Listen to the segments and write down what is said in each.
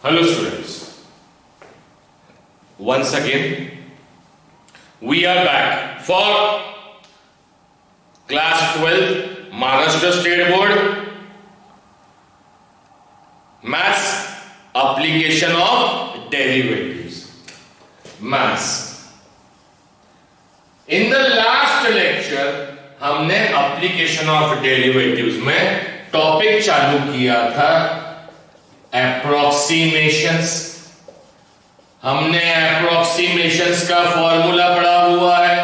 Hello students, once again we are back for class 12 Maharashtra State Board Maths application of derivatives. Maths. In the last lecture हमने application of derivatives में topic चालू किया था approximations. हमने approximations का formula पढ़ा हुआ है।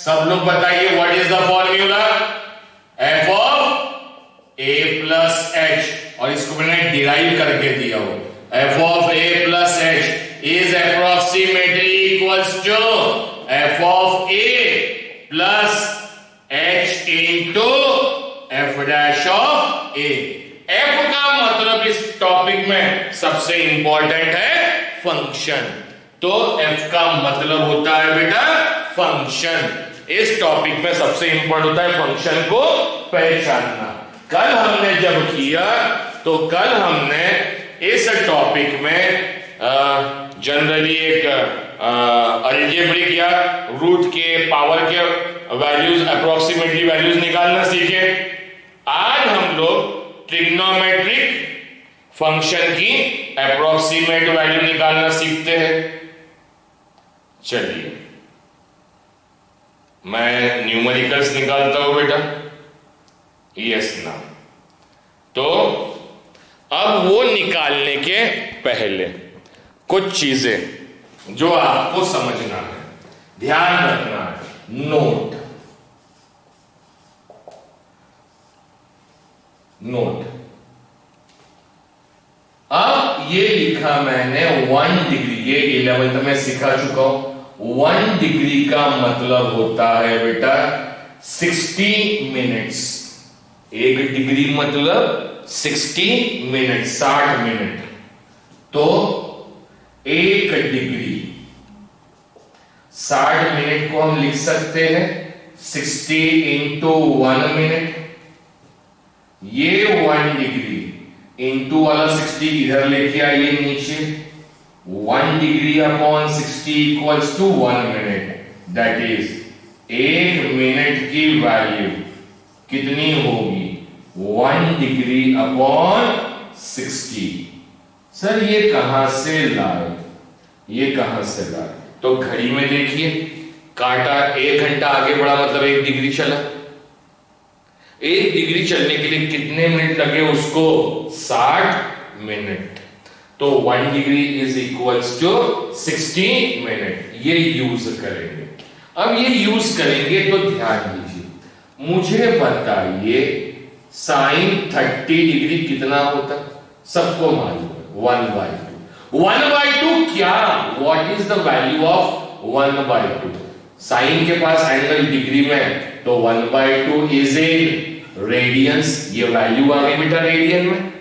सब लोग बताइए what is the formula? F of A plus H, और इसको मैंने डिराइव करके दिया हो। F of A plus H is approximately equals to F of A plus H into F dash of A. F का मतलब इस टॉपिक में सबसे इंपॉर्टेंट है फंक्शन, तो एफ का मतलब होता है बेटा फंक्शन। इस टॉपिक में सबसे इंपॉर्टेंट होता है फंक्शन को पहचानना। कल हमने जब किया तो कल हमने इस टॉपिक में जनरली एक अलजेब्रिक या रूट के पावर के वैल्यूज अप्रोक्सीमेटली वैल्यूज निकालना सीखे। आज हम लोग ट्रिग्नोमेट्रिक फंक्शन की अप्रोक्सीमेट वैल्यू निकालना सीखते हैं। चलिए मैं न्यूमेरिकल्स निकालता हूं बेटा। यस ना, तो अब वो निकालने के पहले कुछ चीजें जो आपको समझना है, ध्यान रखना है। नोट। अब ये लिखा मैंने 1 डिग्री, ये 11th में सिखा चुका हूं। 1 डिग्री का मतलब होता है बेटा 60 मिनट्स। 1 डिग्री मतलब 60 मिनट, 60 मिनट। तो 1 डिग्री 60 मिनट को हम लिख सकते हैं 60 इंटू 1 मिनट। ये 1 डिग्री इंटू वाला 60 इधर लेके आइए नीचे। 1 degree upon 60 equals to 1 minute. That is 1 minute की वैल्यू कितनी होगी? 1 डिग्री अपॉन 60। सर ये कहां से लाए, ये कहां से लाए? तो घड़ी में देखिए, कांटा 1 घंटा आगे बढ़ा मतलब 1 डिग्री चला। 1 डिग्री चलने के लिए कितने मिनट लगे उसको? 60 मिनट। तो 1 degree is equals to 60 minute. ये यूज करेंगे। अब ये यूज करेंगे तो ध्यान दीजिए, मुझे बताइए साइन 30 डिग्री कितना होता? सबको मालूम है 1/2। 1/2 क्या? What is the value of 1/2? Sine के पास एंगल डिग्री में, तो 1/2 इज इन रेडियंस। ये वैल्यू आ गई बेटा रेडियन में।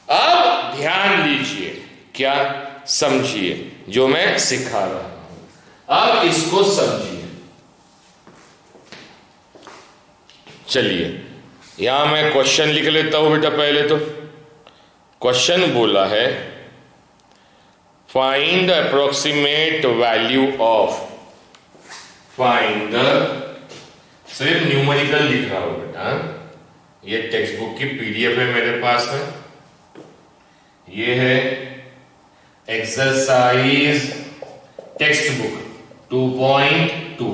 अब ध्यान दीजिए, क्या समझिए जो मैं सिखा रहा हूं। अब इसको समझिए। चलिए यहां मैं क्वेश्चन लिख लेता हूं बेटा। पहले तो क्वेश्चन बोला है find the approximate value of, find the, सिर्फ न्यूमेरिकल लिख रहा हूं बेटा। ये टेक्स्ट बुक की पीडीएफ है मेरे पास में। ये है exercise text book 2.2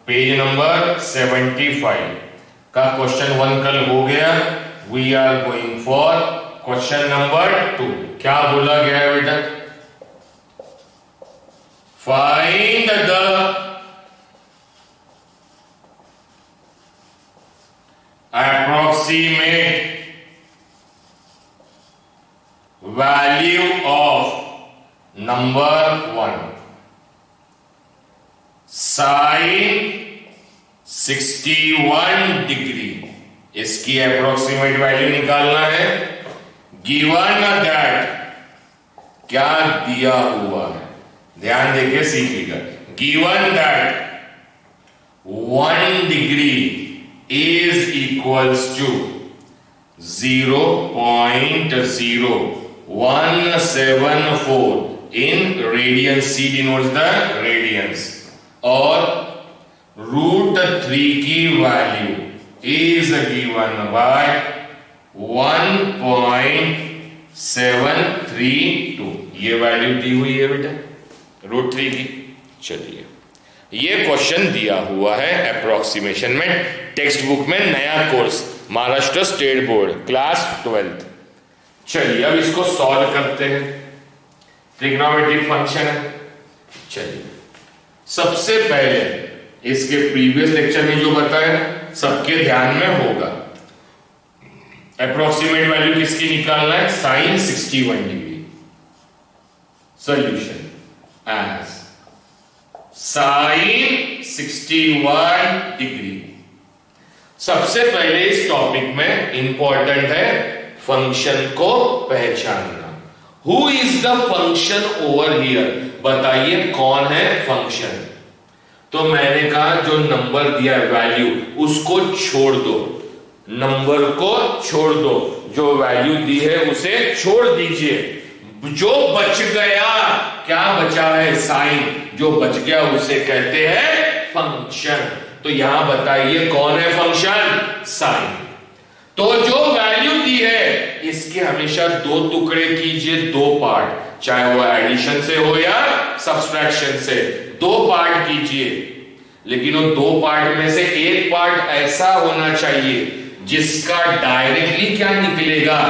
page number 75 का क्वेश्चन 1 कल हो गया। We are going for question number 2। क्या बोला गया है बेटा? Find the approximate value of number 1 sin 61 degree. इसकी अप्रोक्सीमेट वैल्यू निकालना है। गिवन दैट, क्या दिया हुआ है, ध्यान देके सीखिएगा। Given that 1 degree is equals to 0.0 174 in radians. C denotes the radians. और √3 की वैल्यू is given by 1.732. ये वैल्यू दी हुई है बेटा √3 की। चलिए ये क्वेश्चन दिया हुआ है अप्रोक्सीमेशन में, टेक्स्ट बुक में, नया course, Maharashtra state board, class 12th। चलिए अब इसको सॉल्व करते हैं। ट्रिग्नोमेट्रिक फंक्शन है। चलिए सबसे पहले इसके प्रीवियस लेक्चर में जो बताया सबके ध्यान में होगा। अप्रोक्सीमेट वैल्यू किसकी निकालना है? Sine 61 degree. Solution as sine 61 degree. सबसे पहले इस टॉपिक में इंपॉर्टेंट है फंक्शन को पहचानना। Who is the function over here? बताइए कौन है फंक्शन? तो मैंने कहा जो नंबर दिया है वैल्यू उसको छोड़ दो, नंबर को छोड़ दो, जो वैल्यू दी है उसे छोड़ दीजिए। जो बच गया, क्या बचा है? साइन। जो बच गया उसे कहते हैं फंक्शन। तो यहां बताइए कौन है फंक्शन? साइन। तो जो वैल्यू दी है इसके हमेशा दो टुकड़े कीजिए, दो पार्ट, चाहे वो एडिशन से हो या सब्सट्रैक्शन से, दो पार्ट कीजिए। लेकिन वो दो पार्ट में से एक पार्ट ऐसा होना चाहिए जिसका डायरेक्टली क्या निकलेगा?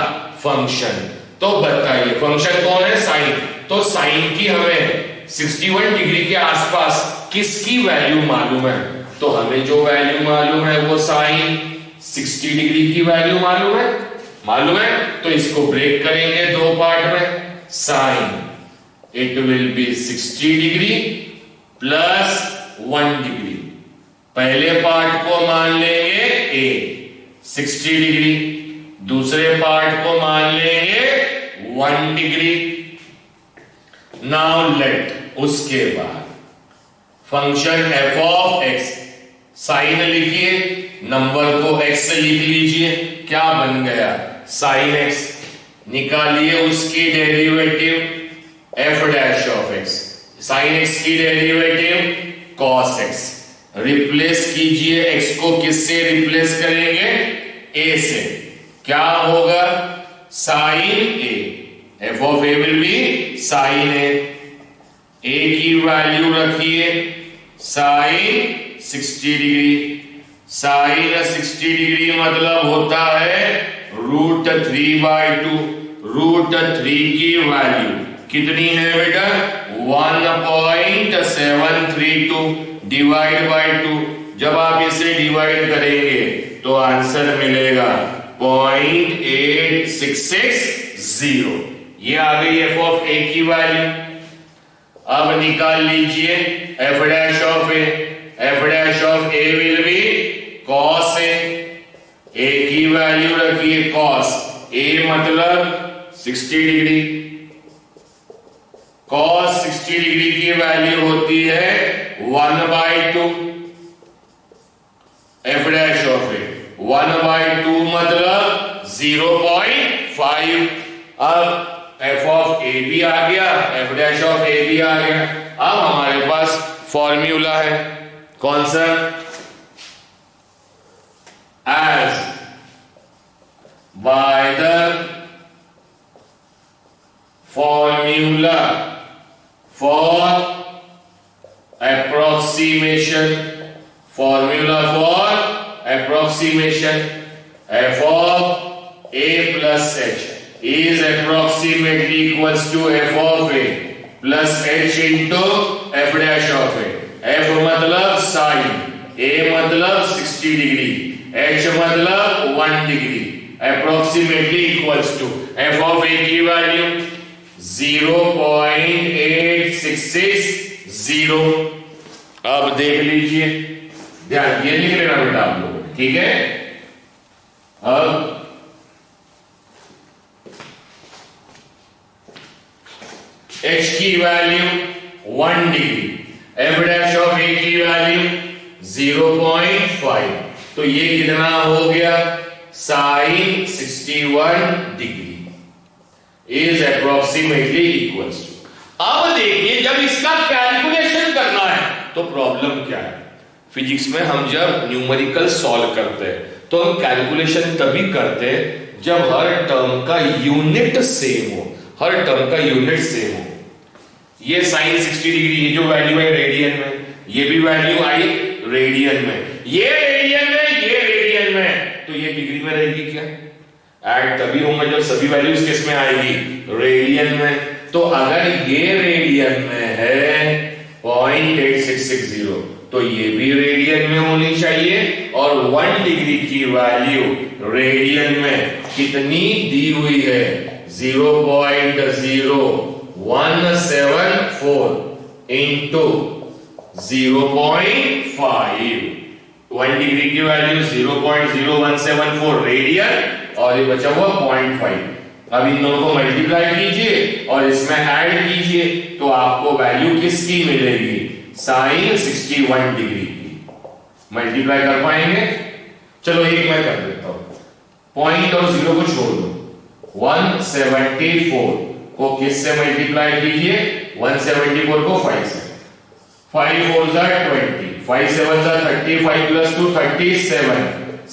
फंक्शन। तो बताइए फंक्शन कौन है? साइन। तो साइन की हमें 61 डिग्री के आसपास किसकी वैल्यू मालूम है? तो हमें जो वैल्यू मालूम है वो साइन 60 डिग्री की वैल्यू मालूम है। तो इसको ब्रेक करेंगे दो पार्ट में। Sine it will be 60 degree plus 1 degree. पहले पार्ट को मान लेंगे ए 60 डिग्री, दूसरे पार्ट को मान लेंगे 1 डिग्री। नाउ लेट, उसके बाद function F of X, sine लिखिए, नंबर को एक्स से लिख लीजिए, क्या बन गया? Sine X. निकालिए उसकी derivative F dash of X, sine X की डेरिवेटिव कॉस एक्स। रिप्लेस कीजिए, एक्स को किससे रिप्लेस करेंगे? ए से। क्या होगा? Sine A. F of A will be sine A. A की वैल्यू रखिए साइन 60 डिग्री। साइन 60 डिग्री मतलब होता है √3/2। √3 की वैल्यू कितनी है बेटा? 1.732 डिवाइड बाय 2। जब आप इसे डिवाइड करेंगे तो आंसर मिलेगा 0.8660। ये आ गई एफ ऑफ ए की वैल्यू। अब निकाल लीजिए F dash of A. F dash of A will be cos A. A की वैल्यू रखिए कॉस ए मतलब 60 डिग्री। कॉस 60 डिग्री की वैल्यू होती है 1/2। एफ डैश ऑफ ए 1/2 मतलब 0.5। अब एफ ऑफ ए भी आ गया, एफ डैश ऑफ ए भी आ गया। अब हमारे पास फॉर्मूला है, कौन सा? As by the formula for approximation, formula for approximation, f of a plus h is approximately equals to f of a plus h into f dash of a। f मतलब sin, a मतलब 60 degree, h मतलब 1 degree, approximately equals to f of a की value 0.8660। अब देख लीजिए, ध्यान ये लिख लेना बेटा आप लोग, ठीक है। अब h की value 1 degree, f dash of a की वैल्यू 0.5, तो ये कितना हो गया? Sine 61 degree. Is approximately equals to. अब देखिए जब इसका कैलकुलेशन करना है तो प्रॉब्लम क्या है, फिजिक्स में हम जब न्यूमेरिकल सॉल्व करते हैं तो हम कैलकुलेशन तभी करते हैं जब हर टर्म का यूनिट सेम हो, हर टर्म का यूनिट सेम हो। ये साइन 60 डिग्री, ये जो वैल्यू है रेडियन में, ये भी वैल्यू आई रेडियन में, ये रेडियन में, ये रेडियन में, तो ये डिग्री में रहेगी क्या? ऐड तभी होंगे जब सभी वैल्यूज किस में आएगी? रेडियन में। तो अगर ये रेडियन में है 0.8660 तो ये भी रेडियन में होनी चाहिए, और 1 डिग्री की वैल्यू रेडियन में कितनी दी हुई है? 0.0174 इंटू 0.5। 1 डिग्री की वैल्यू 0.0174 रेडियन और ये बचा हुआ 0.5। अब इन दोनों को मल्टीप्लाई कीजिए और इसमें ऐड कीजिए तो आपको वैल्यू किसकी मिलेगी? साइन 61 डिग्री की। मल्टीप्लाई कर पाएंगे? चलो एक मैं कर देता हूं, पॉइंट और जीरो को छोड़ दो। 174 को किससे मल्टीप्लाई कीजिए? 174 को 5 से। 5 4 20, 5 7 30, 5 + 2 37,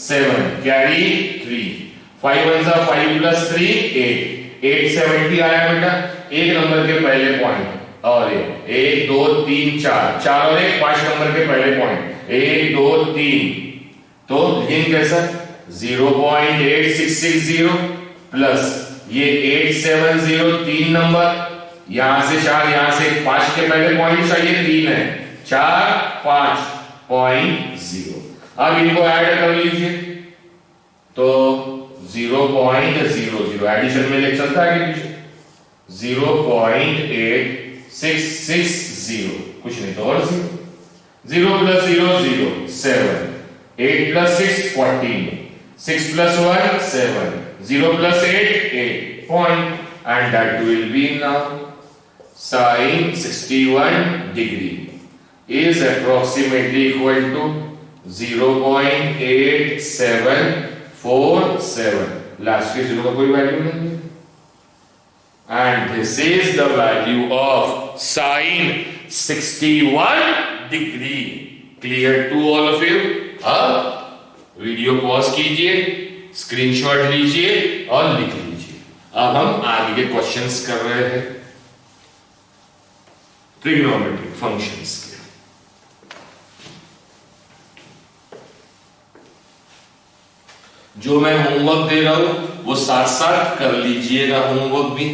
7 कैरी 3, 5 1 5 + 3 8, 870 आया बेटा। एक नंबर के पहले पॉइंट और 1 2 3 4, 4 और 1 5 नंबर के पहले पॉइंट 1 2 3, तो लिखेंगे कैसा? 0.8660 प्लस ये 870 3 नंबर, यहां से 4, यहां से 5 के पहले पॉइंट चाहिए 3 है, 4 5.0। अब इनको ऐड कर लीजिए तो 0.00 एडिशन में लेकर चलता है कि 0.8660, कुछ नहीं तो और 0 + 0 0 7, 8 + 6 14, 6 + 1 7, 0 + 8 8 point, and that will be now sin 61 degree is approximately equal to 0.8747। Last के जीरो का कोई वैल्यू नहीं है, and this is the value of sin 61 degree। clear to all of you? अब वीडियो पॉज कीजिए, स्क्रीनशॉट लीजिए और लिख लीजिए। अब हम आगे के क्वेश्चंस कर रहे हैं ट्रिग्नोमेट्रिक फंक्शंस के। जो मैं होमवर्क दे रहा हूं वो साथ साथ कर लीजिएगा होमवर्क भी।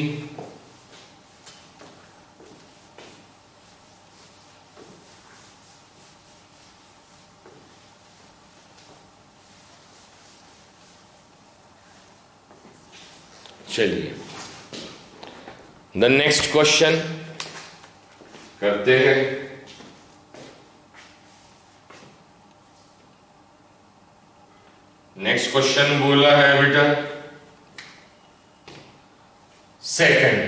चलिए द नेक्स्ट क्वेश्चन करते हैं। नेक्स्ट क्वेश्चन बोला है बेटा सेकंड।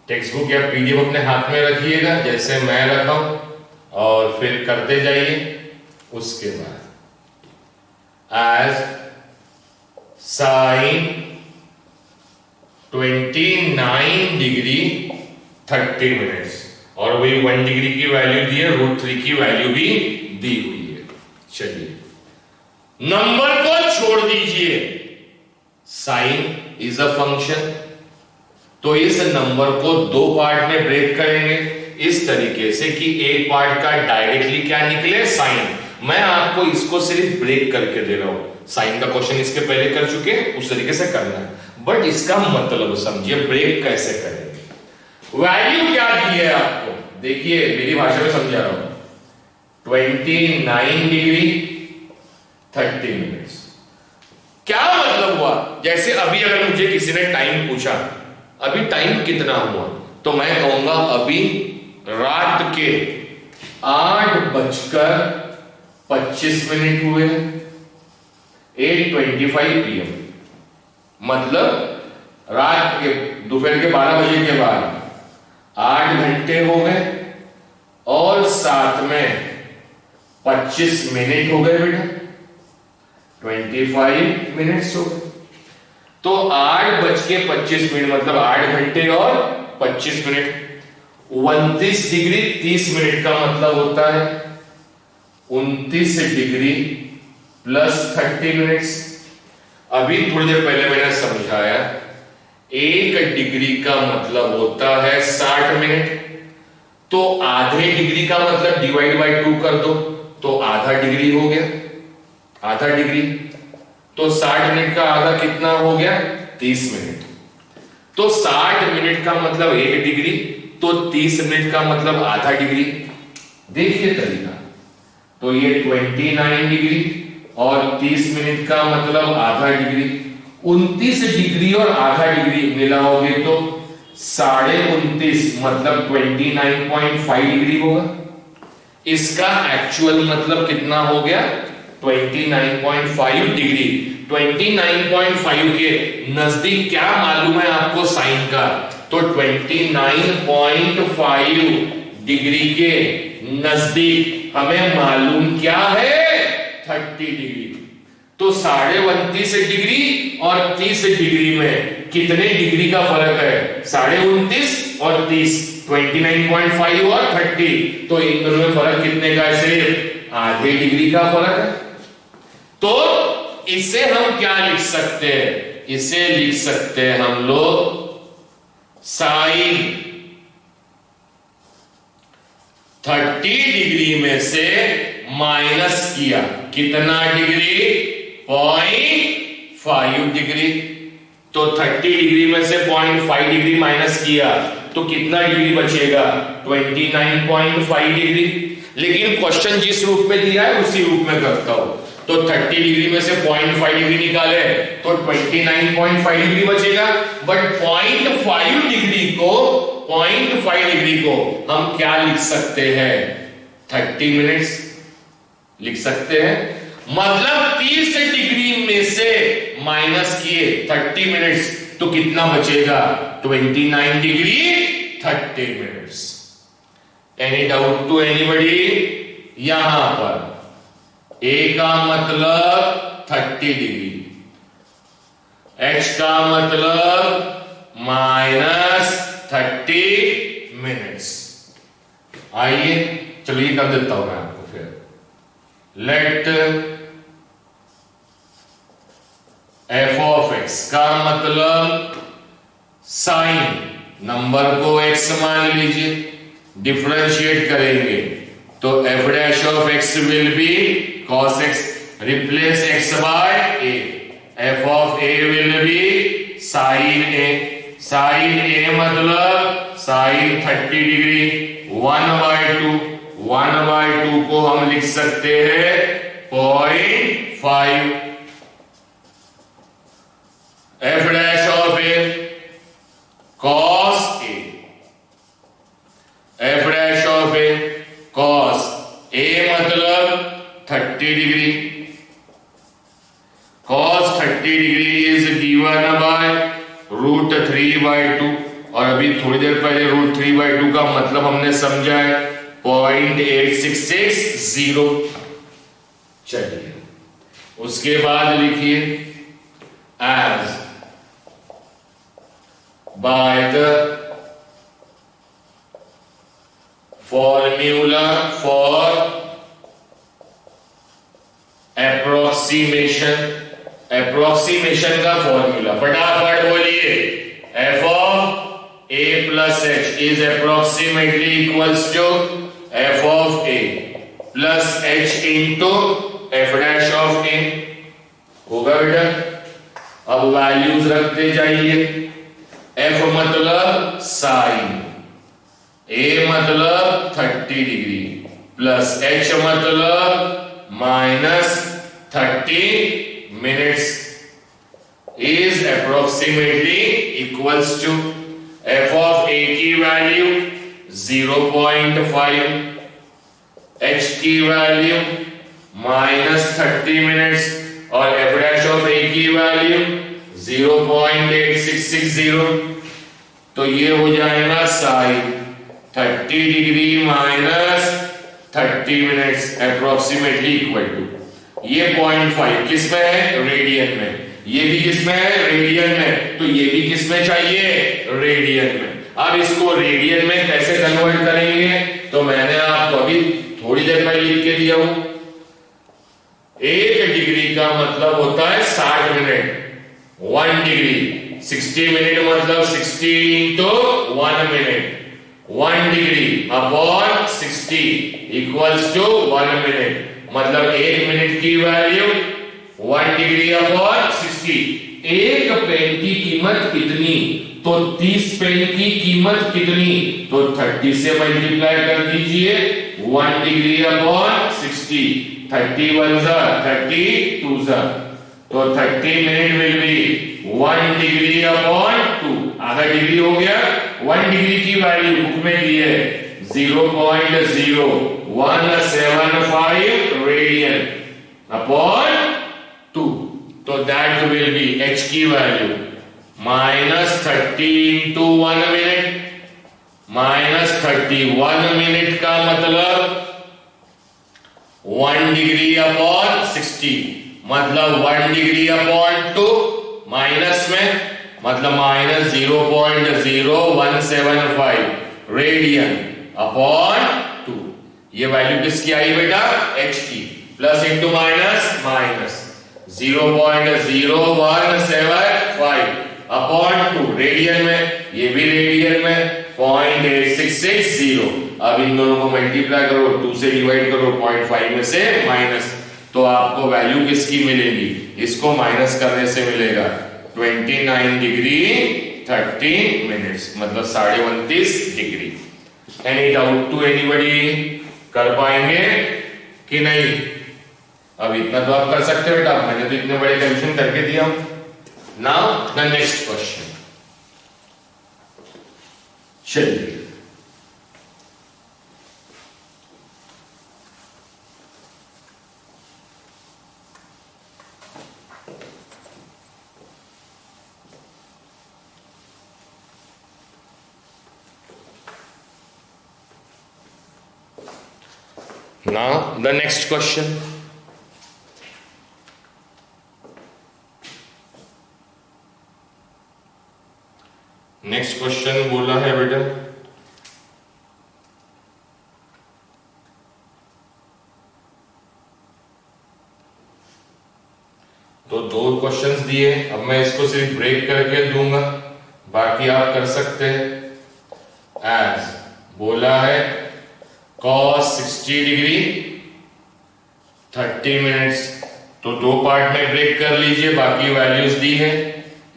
टेक्स्ट बुक या पीडीएफ अपने हाथ में रखिएगा जैसे मैं रखा हूं और फिर करते जाइए। उसके बाद एज साइन 29 डिग्री 30 मिनट्स, और वही 1 डिग्री की वैल्यू दी है, √3 की वैल्यू भी दी हुई है। चलिए नंबर को छोड़ दीजिए, साइन इज अ फंक्शन, तो इस नंबर को 2 पार्ट में ब्रेक करेंगे इस तरीके से कि एक पार्ट का डायरेक्टली क्या निकले साइन। मैं आपको इसको सिर्फ ब्रेक करके दे रहा हूं, साइन का क्वेश्चन इसके पहले कर चुके हैं, उस तरीके से करना है, बट इसका मतलब समझिए ब्रेक कैसे करेंगे। वैल्यू क्या दी है आपको, देखिए मेरी भाषा में समझा रहा हूं, 29 डिग्री 30 मिनट्स। क्या मतलब हुआ, जैसे अभी अगर मुझे किसी ने टाइम पूछा अभी टाइम कितना हुआ, तो मैं कहूंगा अभी रात के 8:25 हुए, 8:25 PM, मतलब रात के दोपहर के 12 बजे के बाद 8 घंटे हो गए और साथ में 25 मिनट हो गए बेटा, 25 मिनट्स हो गए। तो 8:25 मतलब 8 घंटे और 25 मिनट। 29 डिग्री 30 मिनट का मतलब होता है 29 डिग्री प्लस 30 मिनट्स। अभी थोड़ी देर पहले मैंने समझाया 1 डिग्री का मतलब होता है 60 मिनट। तो आधे डिग्री का मतलब डिवाइड बाय 2 कर दो तो आधा डिग्री हो गया, आधा डिग्री। तो 60 मिनट का आधा कितना हो गया? 30 मिनट। तो 60 मिनट का मतलब 1 डिग्री, तो 30 मिनट का मतलब आधा डिग्री। देखिए तरीका, तो ये 29 डिग्री और 30 मिनट का मतलब आधा डिग्री। 29 डिग्री और आधा डिग्री मिलाओगे तो 29.5 मतलब 29.5 डिग्री होगा। इसका एक्चुअल मतलब कितना हो गया? 29.5 डिग्री। 29.5 के नजदीक क्या मालूम है आपको साइन का? तो 29.5 डिग्री के नजदीक हमें मालूम क्या है? 30 डिग्री। तो 29.5 डिग्री और 30 डिग्री में कितने डिग्री का फर्क है? 29.5 और 30, 29.5 और 30। तो इन दोनों में फर्क कितने का है? सिर्फ आधे डिग्री का फर्क है। तो इसे हम क्या लिख सकते हैं? इसे लिख सकते हैं हम लोग साइन 30 डिग्री में से माइनस किया कितना डिग्री? 0.5 डिग्री। तो 30 डिग्री में से 0.5 डिग्री माइनस किया तो कितना डिग्री बचेगा? 29.5 डिग्री। लेकिन क्वेश्चन जिस रूप में दिया है उसी रूप में करता हूं। तो 30 डिग्री में से 0.5 डिग्री निकाले तो 29.5 डिग्री बचेगा। बट 0.5 डिग्री को हम क्या लिख सकते हैं? 30 मिनट्स लिख सकते हैं। मतलब 30 डिग्री में से माइनस किए 30 मिनट्स तो कितना बचेगा? 29 degree 30 minutes. Any doubt to anybody? यहां पर A का मतलब 30 डिग्री, H का मतलब -30 मिनट्स। आइए चलो ये कर देता हूं मैं आपको फिर। लेट f ऑफ x का मतलब साइन नंबर को x मान लीजिए, डिफरेंशिएट करेंगे तो f dash of x will be cos x, replace x by a, f of a will be sin a, sin a मतलब sin 30 डिग्री 1/2, 1/2 को हम लिख सकते हैं 0.5। f dash of a cos a, f dash of a cos a मतलब 30 degree, cos 30 degree is given bye √3/2। और अभी थोड़ी देर पहले √3/2 का मतलब हमने समझा है 0.8660। चलिए उसके बाद लिखिए as by the formula for approximation का फॉर्मूला फटाफट बोलिए। f of a plus h is approximately equals to f of a plus h into f dash of a। होगा बेटा? अब वैल्यूज रखते जाइए। f मतलब साइन, a मतलब 30 डिग्री प्लस h मतलब -30 minutes is approximately equals to f of a की value 0.5, h की वैल्यू -30 मिनट्स और f dash of a की वैल्यू 0.8660। तो ये हो जाएगा sine 30 degree -30 minutes approximately equal to, ये 0.5 किस में है? रेडियन में। ये भी किसमें है, रेडियन में, तो ये भी किसमें चाहिए, रेडियन में। अब इसको रेडियन में कैसे कन्वर्ट करेंगे, तो मैंने आपको अभी थोड़ी देर पहले लिख के दिया हूं। 1 डिग्री का मतलब होता है 60 मिनट, 1 डिग्री 60 मिनट मतलब 60 into 1 minute, 1 degree upon 60 equals to 1 minute, मतलब 1 मिनट की वैल्यू 1 डिग्री अपॉन 60। एक पेन की कीमत कितनी, तो 30 पेन की कीमत कितनी, तो 30 से मल्टीप्लाई कर दीजिए, 1 डिग्री अपॉन 60, 30 1 जा 30 2 जा, तो 30 minute will be 1 degree upon 2, आधा डिग्री हो गया। 1 डिग्री की वैल्यू बुक में दी है 0.0175 रेडियन अपॉन 2, तो दैट विल बी h की वैल्यू -30 इंटू 1 मिनट, -31 मिनट का मतलब 1 डिग्री अपॉन 60, मतलब 1 डिग्री अपॉन 2, माइनस में मतलब -0.0175 रेडियन अपॉन 2। ये वैल्यू किसकी आई बेटा, h की, plus into minus minus 0.0175 upon 2 radian में, ये भी रेडियन में 0.8660। अब इन दोनों को मल्टीप्लाई करो, 2 से डिवाइड करो, 0.5 में से माइनस, तो आपको वैल्यू किसकी मिलेगी, इसको माइनस करने से मिलेगा 29 डिग्री 30 मिनट्स, मतलब 29.5 degree. Any doubt to anybody, कर पाएंगे कि नहीं? अब इतना तो आप कर सकते हो बेटा, मैंने तो इतने बड़े कैलकुलेशन करके दिया। नाउ द नेक्स्ट क्वेश्चन, चलिए now the next question. Next question बोला है बेटा, तो 2 क्वेश्चंस दिए, अब मैं इसको सिर्फ ब्रेक करके दूंगा, बाकी आप कर सकते हैं। एज बोला है cos 60 डिग्री 30 मिनट्स, तो 2 पार्ट में ब्रेक कर लीजिए, बाकी वैल्यूज दी है।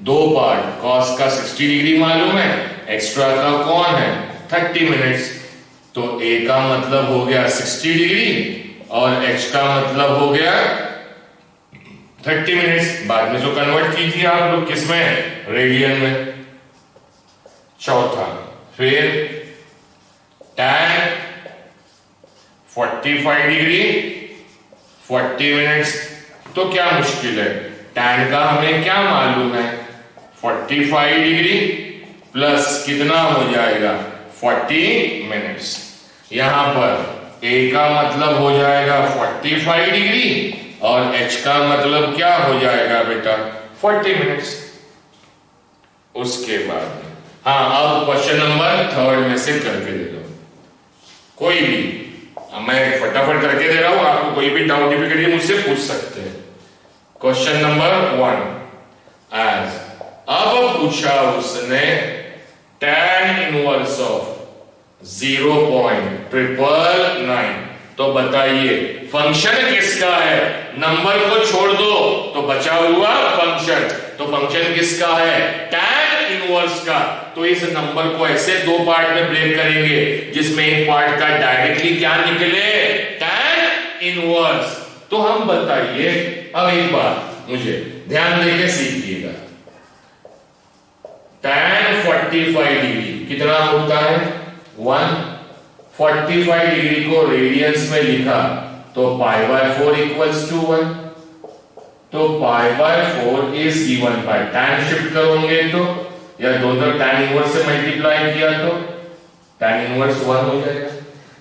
2 पार्ट, cos का 60 डिग्री मालूम है, एक्स्ट्रा का कौन है 30 मिनट्स, तो a का मतलब हो गया 60 डिग्री और h का मतलब हो गया 30 मिनट्स। बाद में जो कन्वर्ट कीजिए आप लोग किसमें, रेडियन में। चौथा, फिर tan 45 डिग्री 40 मिनट्स, तो क्या मुश्किल है, tan का हमें क्या मालूम है, 45 डिग्री प्लस कितना हो जाएगा 40 मिनट्स। यहां पर a का मतलब हो जाएगा 45 डिग्री और h का मतलब क्या हो जाएगा बेटा 40 मिनट्स। उसके बाद हाँ, अब क्वेश्चन नंबर 3 में से करके दे दो कोई भी, मैं फटाफट करके दे रहा हूं, आपको कोई भी डाउट डिफिकल्टी मुझसे पूछ सकते हैं। क्वेश्चन नंबर 1, एज अब पूछा उसने tan इनवर्स ऑफ 0.999, तो बताइए फंक्शन किसका है, नंबर को छोड़ दो तो बचा हुआ फंक्शन, तो फंक्शन किसका है, tan इनवर्स का। तो इस नंबर को ऐसे 2 पार्ट में ब्रेक करेंगे जिसमें एक पार्ट का डायरेक्टली क्या निकले, tan इनवर्स। तो हम बताइए, अब एक बात मुझे ध्यान देके सीखिएगा, tan 45 डिग्री कितना होता है 1, 45 डिग्री को रेडियंस में लिखा तो π/4 इक्वल्स टू 1, तो π/4 is given by tan shift करोगे तो, या दोनों tan इनवर्स से मल्टीप्लाई किया तो tan इनवर्स 1 हो जाएगा।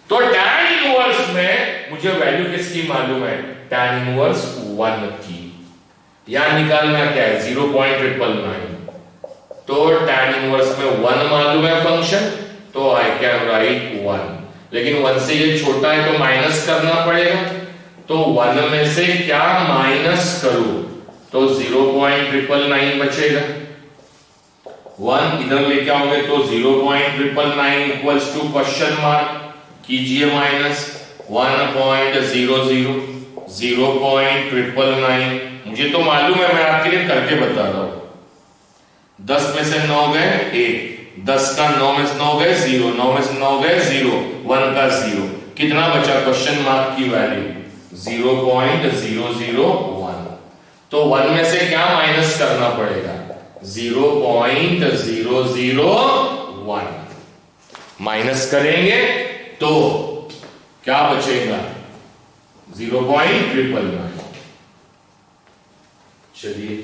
तो tan इनवर्स में मुझे वैल्यू किसकी मालूम है, tan इनवर्स 1 की। यहां निकालना क्या है 0.999, तो tan इनवर्स में 1 मालूम है फंक्शन, तो आई कैन राइट 1, लेकिन 1 से ये छोटा है तो माइनस करना पड़ेगा, तो 1 में से क्या माइनस करूं, तो 0.999 बचेगा, 1 इधर लेके आओगे तो 0.999 इक्वल्स टू क्वेश्चन मार्क, कीजिए माइनस 1.00, 0.999, मुझे तो मालूम है, मैं आपके लिए करके बता रहा हूं, 10 में से 9 गए 1, 10 का 9 में से 9 गए 0, 9 में से 9 गए 0, 1 का 0, कितना बचा क्वेश्चन मार्क की वैल्यू 0.001, तो 1 में से क्या माइनस करना पड़ेगा 0.001, माइनस करेंगे तो क्या बचेगा 0.999। चलिए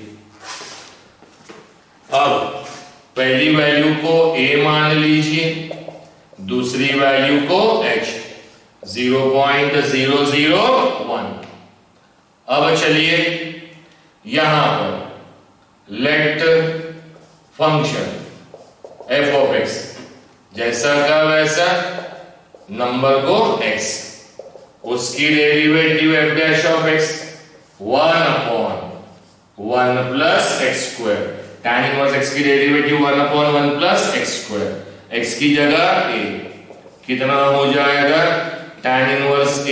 अब पहली वैल्यू को a मान लीजिए, दूसरी वैल्यू को h, 0.001। अब चलिए यहां पर let function f of x जैसा का वैसा नंबर को x, उसकी derivative f dash of x 1/1 plus x square, tan inverse x की derivative 1/1 plus x square, x की जगह a, कितना हो जाएगा tan inverse a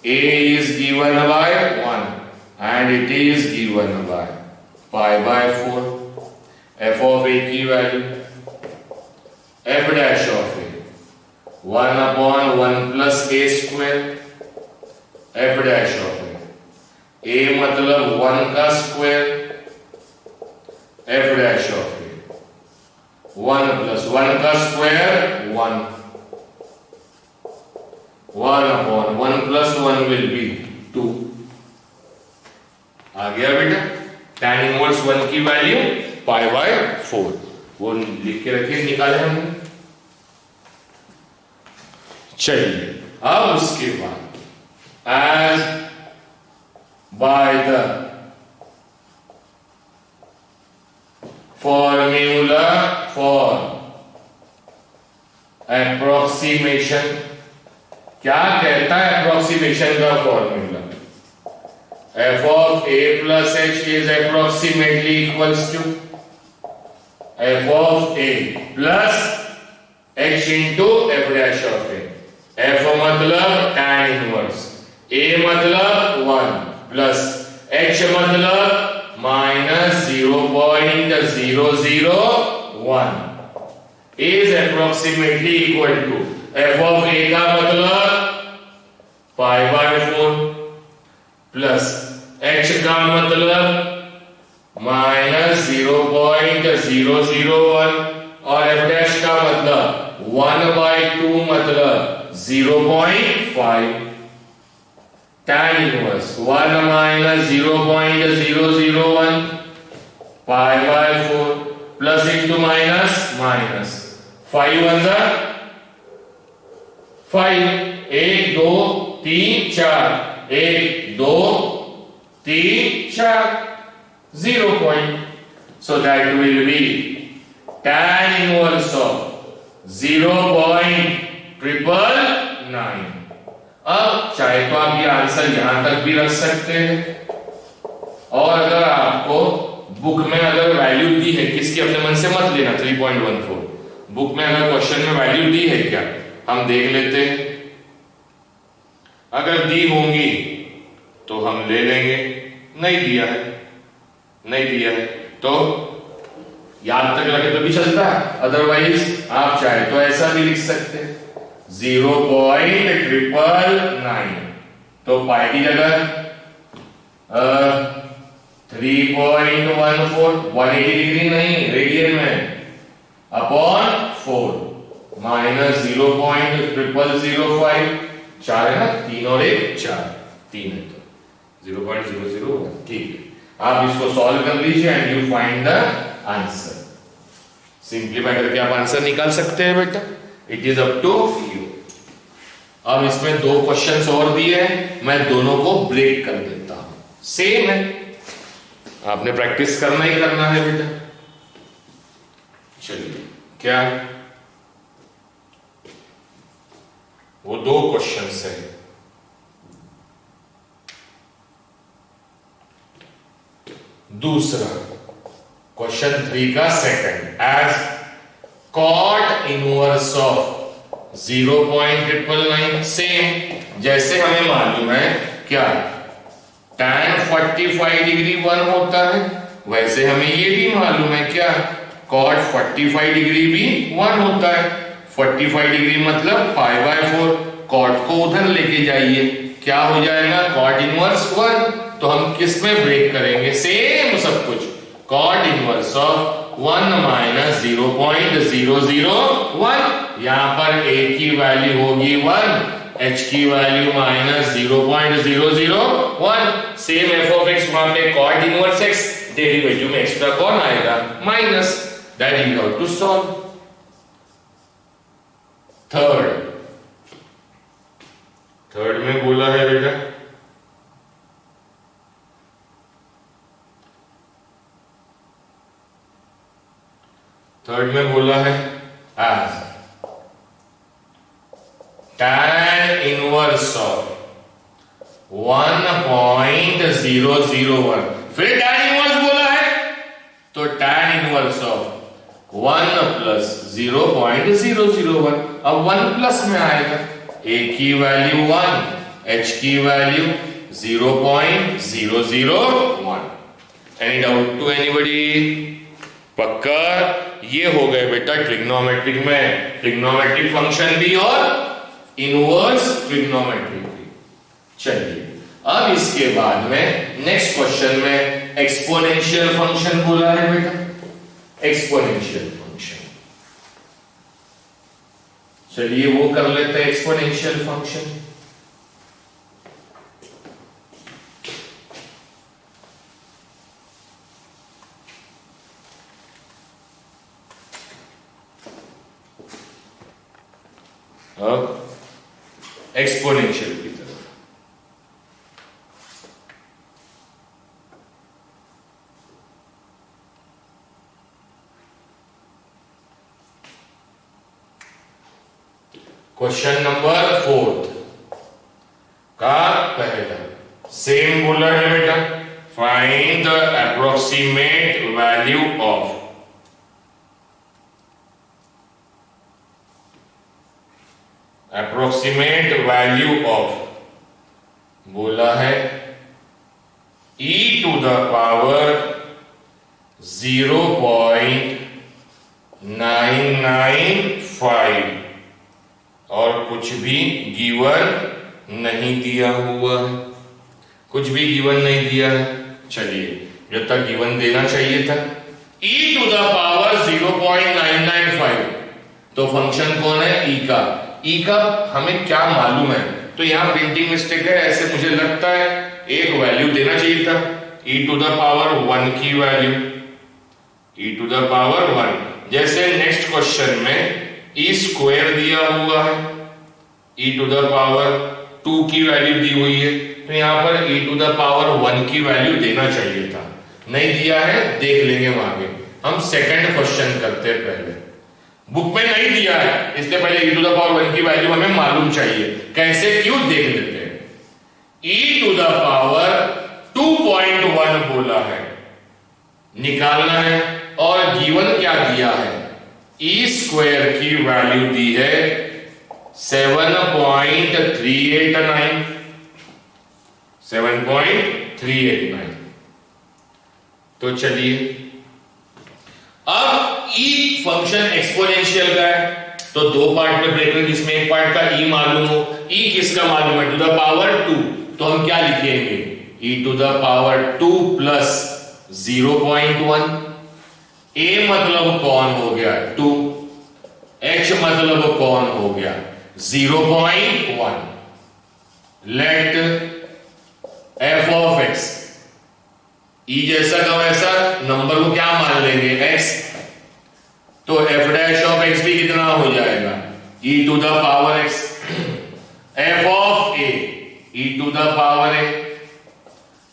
is given by 1 and it is given by pi/4, f of a की value f dash of a 1/1 plus a square, f dash of a मतलब 1 का square, f dash of a 1 plus 1 का square 1, 1/1 plus 1 will be 2, आ गया बेटा tan inverse 1 की value pi/4, वो लिख के रखिए, निकाले हमने। चलिए अब उसके बाद as by the formula for approximation, क्या कहता है approximation का formula, f of a plus h is approximately equals to f of a plus h into f dash of a, f मतलब tan inverse, a मतलब 1 plus h मतलब minus 0.001 is approximately equal to f of a का मतलब pi/4 plus h का मतलब minus 0.001 और f dash का मतलब 1/2 मतलब 0.5, tan inverse 1 minus 0.001 pi/4 plus into minus minus 5 1 5, 1 2 3 4, 1 2 3 4, 0 point, so that will be tan inverse of 0.999। अब चाहे तो आप ये आंसर यहां तक भी रख सकते हैं, और अगर आपको बुक में अगर वैल्यू दी है, किसकी अपने मन से मत लेना 3.14, बुक में अगर क्वेश्चन में वैल्यू दी है क्या हम देख लेते हैं, अगर दी होंगी तो हम ले लेंगे, नहीं दिया है तो याद तक रखे तो भी चलता है, अदरवाइज आप चाहे तो ऐसा भी लिख सकते हैं 0.999, तो पाई की जगह 3.14, 180 डिग्री नहीं रेडियन में, अपॉन 4 माइनस 0.0005, 4 है ना, 3 और 1 4, 3 है तो 0.001, ठीक है। आप इसको सॉल्व कर लीजिए and you find the answer, simplify करके आप आंसर निकाल सकते हैं बेटा, it is up to you. अब इसमें 2 क्वेश्चंस और दिए हैं, मैं दोनों को ब्रेक कर देता हूं, सेम है आपने प्रैक्टिस करना ही करना है बेटा। चलिए, क्या वो 2 क्वेश्चंस है। दूसरा क्वेश्चन 3 का second, as cot inverse of 0.999, same जैसे हमें मालूम है क्या tan 45 डिग्री 1 होता है, वैसे हमें ये भी मालूम है क्या cot 45 डिग्री भी 1 होता है। 45 डिग्री मतलब π/4, cot को उधर लेके जाइए, क्या हो जाएगा cot इनवर्स 1। तो हम किस में ब्रेक करेंगे, सेम सब कुछ, cot इनवर्स ऑफ 1 माइनस 0.001, यहां पर a की वैल्यू होगी 1, h की वैल्यू minus 0.001, same f of x, वहां पे cot इनवर्स x, डेरिवेटिव में एक्स्ट्रा कौन आएगा minus, that you have to solve. Third में बोला है बेटा as tan इनवर्स ऑफ 1.001, फिर tan इनवर्स बोला है तो tan इनवर्स ऑफ 1 प्लस 0.001, अब 1 प्लस में आएगा, a की वैल्यू 1, h की value 0.001। Any doubt to anybody? पक्का? ये हो गए बेटा ट्रिग्नोमेट्रिक में ट्रिग्नोमेट्रिक फंक्शन भी और इनवर्स ट्रिग्नोमेट्रिक भी। चलिए, अब इसके बाद में नेक्स्ट क्वेश्चन में एक्सपोनेंशियल फंक्शन बोला है बेटा, एक्सपोनेंशियल फंक्शन। चलिए वो कर लेते हैं एक्सपोनेंशियल फंक्शन। अब एक्सपोनेंशियल की तरफ, क्वेश्चन नंबर 4 का पहला सेम बोला है बेटा, find the approximate value of बोला है e टू द पावर 0.995 और कुछ भी गिवन नहीं दिया हुआ है, कुछ भी गिवन नहीं दिया है। चलिए, जब तक गिवन देना चाहिए था, e टू द पावर 0.995, तो फंक्शन कौन है e का, e का हमें क्या मालूम है, तो यहां प्रिंटिंग मिस्टेक है, ऐसे मुझे लगता है एक वैल्यू देना चाहिए था, e टू द पावर 1 की value, e to the power 1। जैसे नेक्स्ट क्वेश्चन में e स्क्वायर दिया हुआ है, e टू द पावर 2 की वैल्यू दी हुई है, तो यहां पर e टू द पावर 1 की वैल्यू देना चाहिए था, नहीं दिया है, देख लेंगे आगे। हम सेकंड क्वेश्चन करते हैं, पहले बुक में नहीं दिया है, इससे पहले e टू द पावर 1 की वैल्यू हमें मालूम चाहिए, कैसे क्यों देख लेते हैं। e टू द पावर 2.1 बोला है, निकालना है, और गिवन क्या दिया है, e स्क्वायर की वैल्यू दी है 7.389। तो चलिए, अब e फंक्शन एक्सपोनेंशियल का है, तो 2 पार्ट में ब्रेक करेंगे, जिसमें एक पार्ट का e मालूम हो, e किसका मालूम है, टू द पावर 2, तो हम क्या लिखेंगे, e to the power 2 plus 0.1, a मतलब कौन हो गया 2, h मतलब कौन हो गया 0.1, let f of x, e जैसा का वैसा नंबर को क्या मान लेंगे x, तो f डैश ऑफ x भी कितना हो जाएगा e to the power x, f of a e to the power a,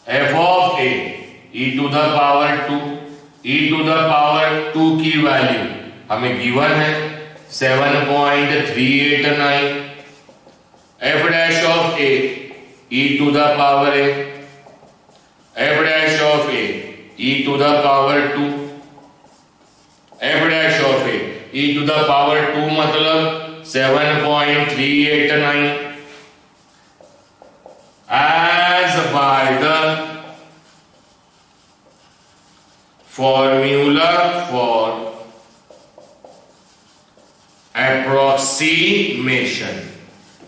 f of a e to the power 2, e to the power 2 की वैल्यू हमें गिवन है 7.389, f dash of a e to the power a, f dash of a e to the power 2, f dash of a e to the power 2 मतलब 7.389 as by the formula for approximation।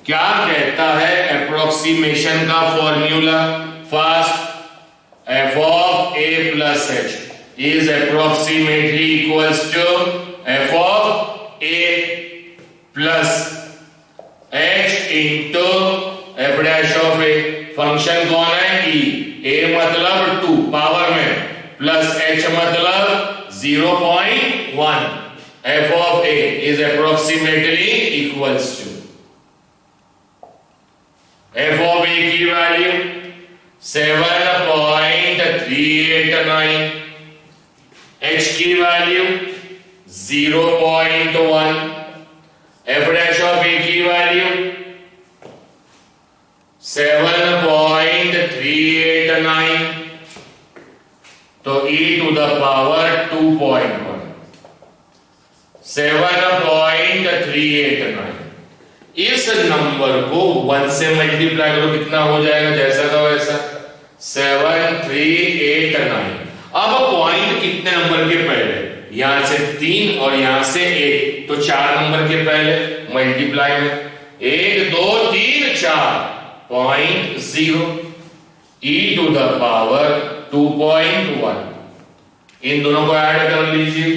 क्या कहता है approximation का formula? First, f of a plus h is approximately equals to f of a plus h into f dash of a। Function कौन है? e, a मतलब 2 power में, plus h मतलब 0.1, f of a is approximately equals to f of a की value 7.389, h की value 0.1, f dash of a की value 7.389, तो e to the power 2.1 7.389। इस नंबर को 1 से मल्टीप्लाई करो, कितना हो जाएगा? जैसा का वैसा 7389। अब पॉइंट कितने नंबर के पहले? यहां से 3 और यहां से 1, तो 4 नंबर के पहले मल्टीप्लाई में 1 2 3 4 0.0 e टू द पावर 2.1। इन दोनों को ऐड कर लीजिए,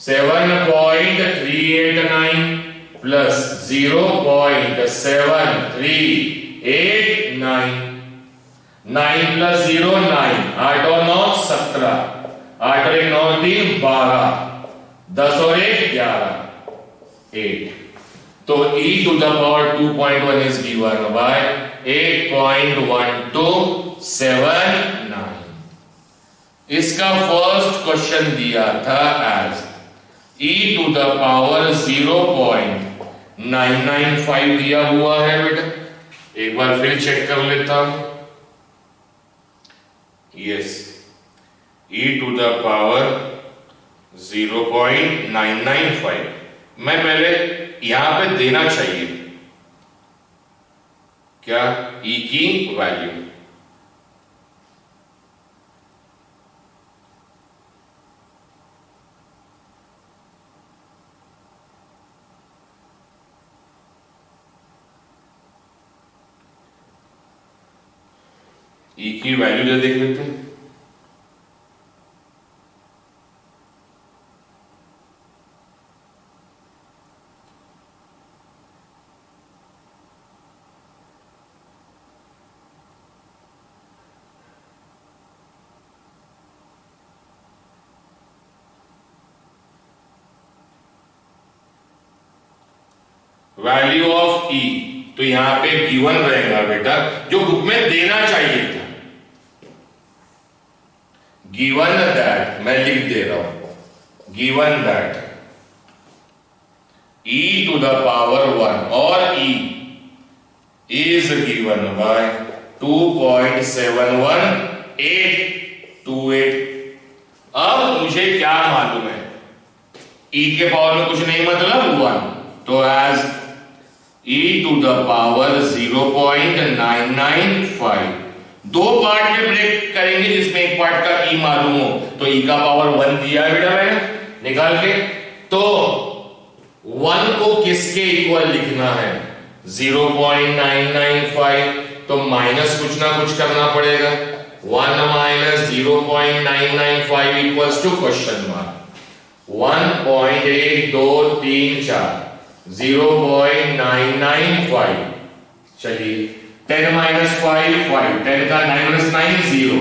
7.389 प्लस 0.7389, 9 प्लस 0 9, 8 और 9 17, 8 और 1 9 3 12, 10 और 1 11, 8। तो e to the power 2.1 is given by 8.1279। इसका फर्स्ट क्वेश्चन दिया था as e to the power 0.995 दिया हुआ है बेटा। एक बार फिर चेक कर लेता हूं। Yes, e to the power 0.995 मैं पहले यहां पे देना चाहिए क्या? e की वैल्यू e की वैल्यू जो देख लेते हैं। वैल्यू ऑफ e तो यहां पे गिवन रहेगा बेटा, जो बुक में देना चाहिए था। गिवन दैट, मैं लिख दे रहा हूं, given that e to the power 1 और e is given by 2.71828। अब मुझे क्या मालूम है? e के पावर में कुछ नहीं मतलब 1, तो as e to the power 0.995। दो पार्ट में ब्रेक करेंगे जिसमें एक पार्ट का e मालूम हो, तो e का पावर 1 दिया है बेटा मैंने निकाल के। तो 1 को किसके इक्वल लिखना है? 0.995, तो माइनस कुछ ना कुछ करना पड़ेगा। 1 minus 0.995 equals to question mark 1.8234 0.995। चलिए 10 माइनस 5 5, 10 का 9 माइनस 9 0,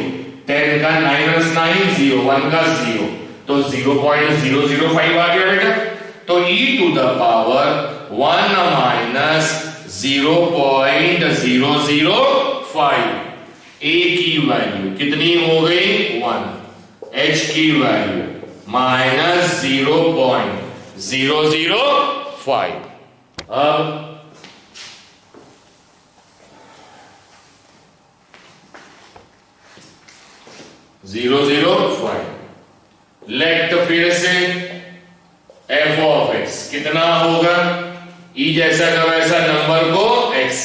10 का 9 माइनस 9 0, 1 का 0, तो 0.005 आ गया बेटा। तो e to the power 1 minus 0.005 A की वैल्यू कितनी हो गई 1, एच की वैल्यू -0.005। अब जीरो जीरो फाइव लेट फिर से एफ ऑफ एक्स कितना होगा, ई जैसा का वैसा नंबर को एक्स,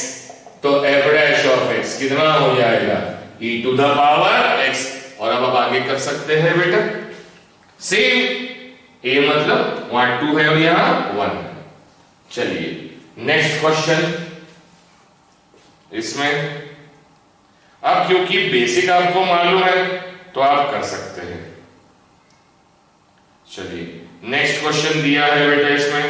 तो एफ डैश ऑफ एक्स कितना हो जाएगा e to the power x। और अब आप आगे कर सकते हैं बेटा सेम, a मतलब 1 2 है और यहां 1 है। चलिए नेक्स्ट क्वेश्चन, इसमें अब क्योंकि बेसिक आपको मालूम है तो आप कर सकते हैं। चलिए नेक्स्ट क्वेश्चन दिया है बेटा इसमें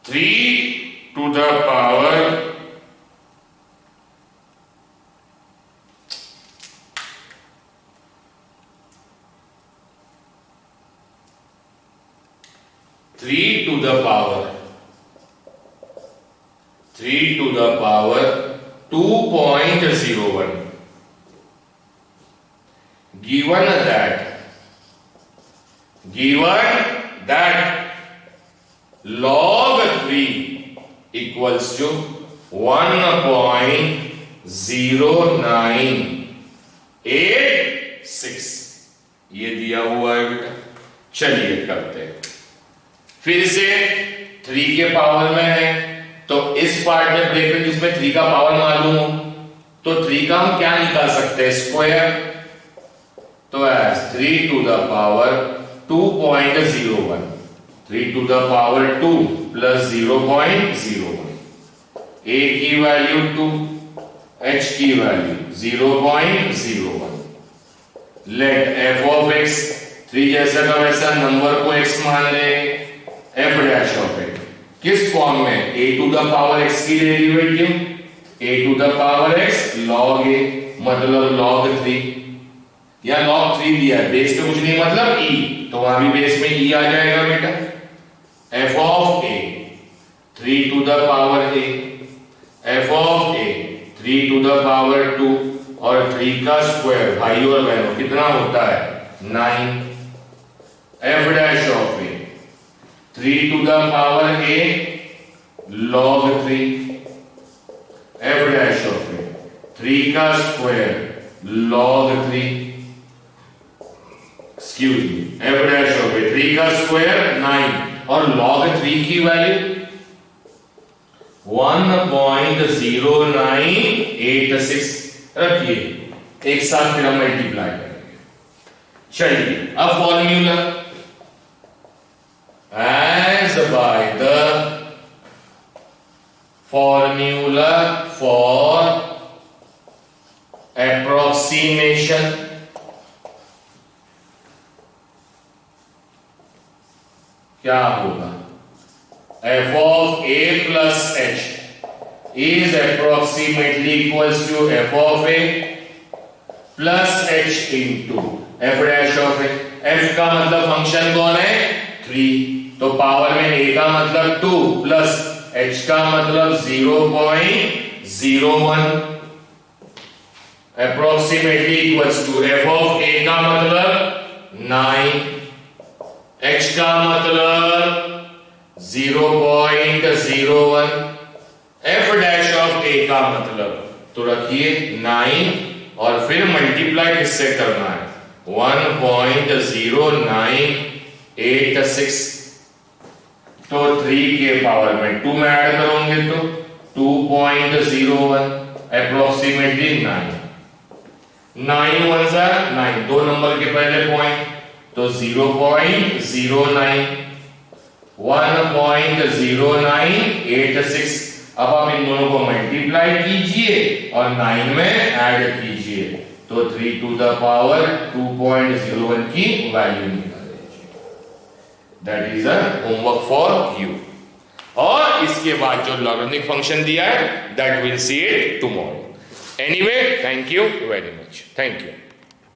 3 to the power 2.01 given that log 3 equals to 1.0986 ये दिया हुआ है बेटा। चलिए करते हैं फिर से 3 के पावर में है तो इस पार्ट में ब्रैकेट जिसमें 3 का पावर मालूम हो तो 3 का हम क्या निकाल सकते हैं स्क्वायर, तो as 3 to the power 2.01, 3 to the power 2 plus 0.01, a की वैल्यू 2, h की value 0.01। Let f of x 3 जैसा का वैसा नंबर को x मान ले, f डैश ऑफ x किस फॉर्म में, a to the power x की derivative a to the power x log a मतलब log 3 या log 3 दिया है, बेस पे कुछ नहीं मतलब e, तो वहां भी बेस में e आ जाएगा बेटा। f of a 3 to the power a, f of a 3 to the power 2 और 3 का स्क्वायर भाई और बहनों कितना होता है 9, f dash of a 3 to the power a log 3, f dash of a 3 का square log 3, excuse me, f dash of a 3 का स्क्वायर 9 और log 3 की वैल्यू 1.0986 रखिए, एक साथ फिर हम मल्टीप्लाई करेंगे। चलिए अब formula as by the formula for approximation क्या होगा, f of a plus h is approximately equals to f of a plus h into f dash of a। f का मतलब फंक्शन कौन है 3, तो पावर में a का मतलब 2 प्लस h का मतलब 0.01 approximately equals to f of a का मतलब 9, h का मतलब 0.01, f डैश ऑफ a का मतलब तो रखिए 9 और फिर मल्टीप्लाई किससे करना है 1.0986, तो 3 के पावर में 2 में ऐड करोगे तो 2.01 अप्रोक्सीमेटली 9 1 9, 2 नंबर के पहले पॉइंट तो 0.09 1.0986। अब आप इन दोनों को मल्टीप्लाई कीजिए और 9 में ऐड कीजिए तो 3 टू द पावर 2.01 की वैल्यू निकाल लीजिए। That is a homework for you. और इसके बाद जो लॉगरिथमिक फंक्शन दिया है that will see it tomorrow. Anyway thank you very much, thank you.